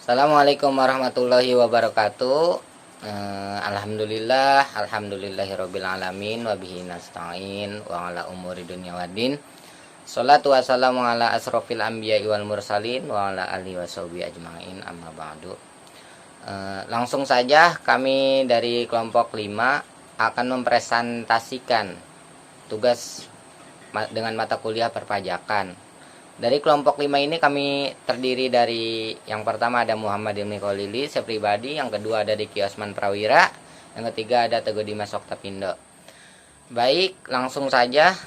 Assalamualaikum warahmatullahi wabarakatuh. Alhamdulillahirabbil alamin wa bihi nasta'in wa ala umuri dunya waddin. Shalatu wassalamu ala asrofil anbiya'i wal mursalin wa ala alihi washabihi ajmain, amma ba'du. Langsung saja kami dari kelompok 5 akan mempresentasikan tugas dengan mata kuliah perpajakan. Dari kelompok 5 ini kami terdiri dari yang pertama ada Muhammad Ibni Kholili, saya pribadi, yang kedua ada Diki Osman Prawira, yang ketiga ada Teguh Dimas Oktapindo. Baik, langsung saja.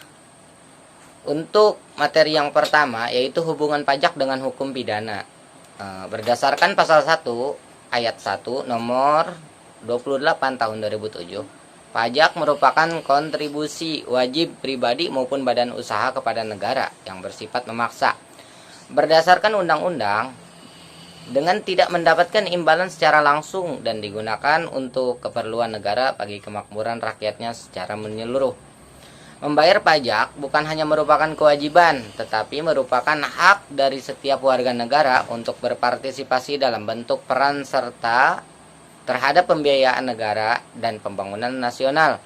Untuk materi yang pertama yaitu hubungan pajak dengan hukum pidana. Berdasarkan pasal 1 ayat 1 nomor 28 tahun 2007. Pajak merupakan kontribusi wajib pribadi maupun badan usaha kepada negara yang bersifat memaksa. Berdasarkan undang-undang, dengan tidak mendapatkan imbalan secara langsung dan digunakan untuk keperluan negara bagi kemakmuran rakyatnya secara menyeluruh. Membayar pajak bukan hanya merupakan kewajiban, tetapi merupakan hak dari setiap warga negara untuk berpartisipasi dalam bentuk peran serta terhadap pembiayaan negara dan pembangunan nasional.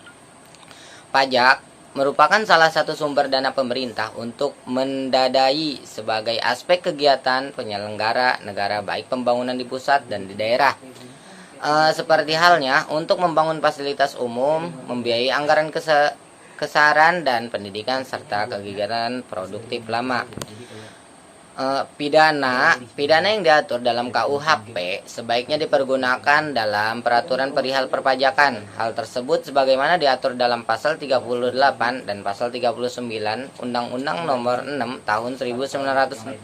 Pajak merupakan salah satu sumber dana pemerintah untuk mendadai sebagai aspek kegiatan penyelenggara negara baik pembangunan di pusat dan di daerah. Seperti halnya untuk membangun fasilitas umum, membiayai anggaran kesaran dan pendidikan serta kegiatan produktif lama. Pidana yang diatur dalam KUHP sebaiknya dipergunakan dalam peraturan perihal perpajakan. Hal tersebut sebagaimana diatur dalam pasal 38 dan pasal 39 Undang-Undang Nomor 6 Tahun 1983.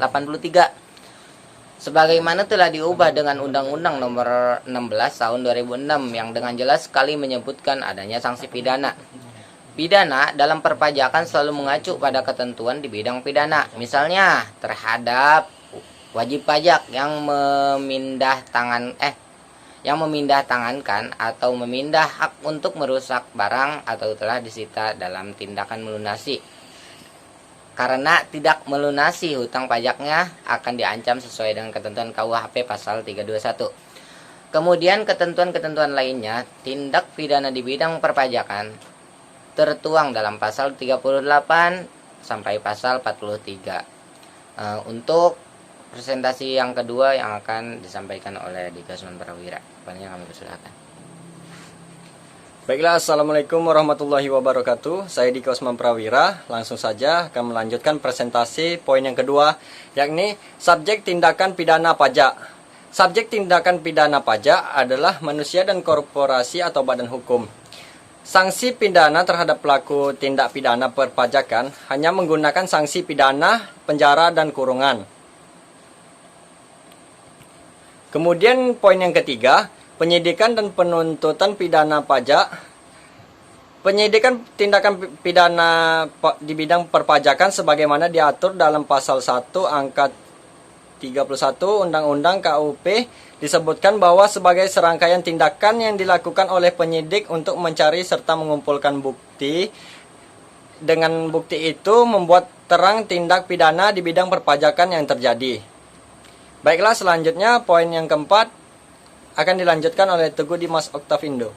Sebagaimana telah diubah dengan Undang-Undang Nomor 16 Tahun 2006 yang dengan jelas sekali menyebutkan adanya sanksi pidana. Pidana dalam perpajakan selalu mengacu pada ketentuan di bidang pidana. Misalnya terhadap wajib pajak yang memindahtangankan atau memindah hak untuk merusak barang atau telah disita dalam tindakan melunasi. Karena tidak melunasi hutang pajaknya akan diancam sesuai dengan ketentuan KUHP pasal 321. Kemudian ketentuan-ketentuan lainnya tindak pidana di bidang perpajakan tertuang dalam pasal 38 sampai pasal 43. Untuk presentasi yang kedua yang akan disampaikan oleh Diki Osman Prawira. Banyak kami persilakan. Baiklah, Assalamualaikum warahmatullahi wabarakatuh. Saya Diki Osman Prawira. Langsung saja akan melanjutkan presentasi poin yang kedua, yakni subjek tindakan pidana pajak. Subjek tindakan pidana pajak adalah manusia dan korporasi atau badan hukum. Sanksi pidana terhadap pelaku tindak pidana perpajakan hanya menggunakan sanksi pidana, penjara, dan kurungan. Kemudian poin yang ketiga, penyidikan dan penuntutan pidana pajak. Penyidikan tindakan pidana di bidang perpajakan sebagaimana diatur dalam pasal 1 angka 31 Undang-Undang KUP disebutkan bahwa sebagai serangkaian tindakan yang dilakukan oleh penyidik untuk mencari serta mengumpulkan bukti. Dengan bukti itu membuat terang tindak pidana di bidang perpajakan yang terjadi. Baiklah, selanjutnya poin yang keempat akan dilanjutkan oleh Teguh Dimas Oktapindo.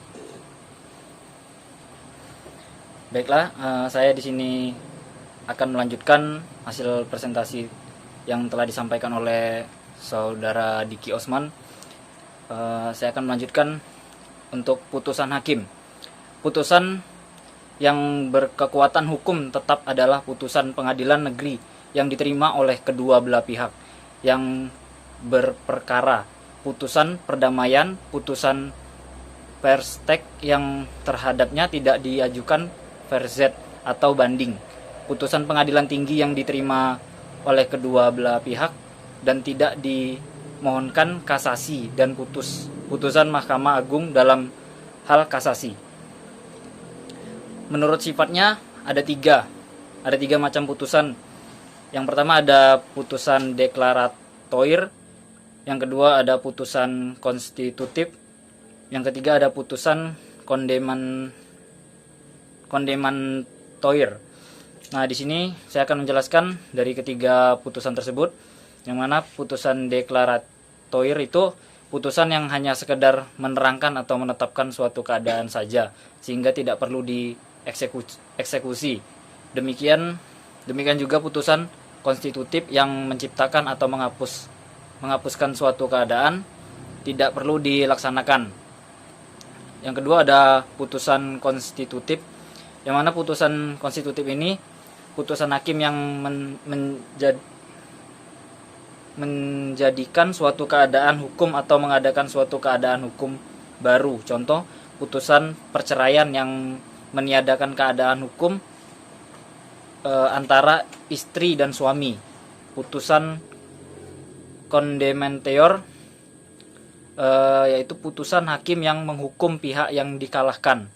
Baiklah, saya di sini akan melanjutkan hasil presentasi yang telah disampaikan oleh saudara Diki Osman. Saya akan melanjutkan untuk putusan hakim. Putusan yang berkekuatan hukum tetap adalah putusan pengadilan negeri yang diterima oleh kedua belah pihak yang berperkara. Putusan perdamaian, putusan perstek yang terhadapnya tidak diajukan verzet atau banding. Putusan pengadilan tinggi yang diterima oleh kedua belah pihak dan tidak dimohonkan kasasi, dan putusan Mahkamah Agung dalam hal kasasi. Menurut sifatnya ada tiga macam putusan. Yang pertama ada putusan deklaratoir, yang kedua ada putusan konstitutif, yang ketiga ada putusan kondemnatoir. Nah, di sini saya akan menjelaskan dari ketiga putusan tersebut. Yang mana putusan toir itu putusan yang hanya sekedar menerangkan atau menetapkan suatu keadaan saja, sehingga tidak perlu dieksekusi. Demikian juga putusan konstitutif yang menciptakan atau menghapuskan suatu keadaan tidak perlu dilaksanakan. Yang kedua ada putusan konstitutif, yang mana putusan konstitutif ini putusan hakim yang menjadikan suatu keadaan hukum atau mengadakan suatu keadaan hukum baru. Contoh, putusan perceraian yang meniadakan keadaan hukum antara istri dan suami. Putusan condemnatio yaitu putusan hakim yang menghukum pihak yang dikalahkan.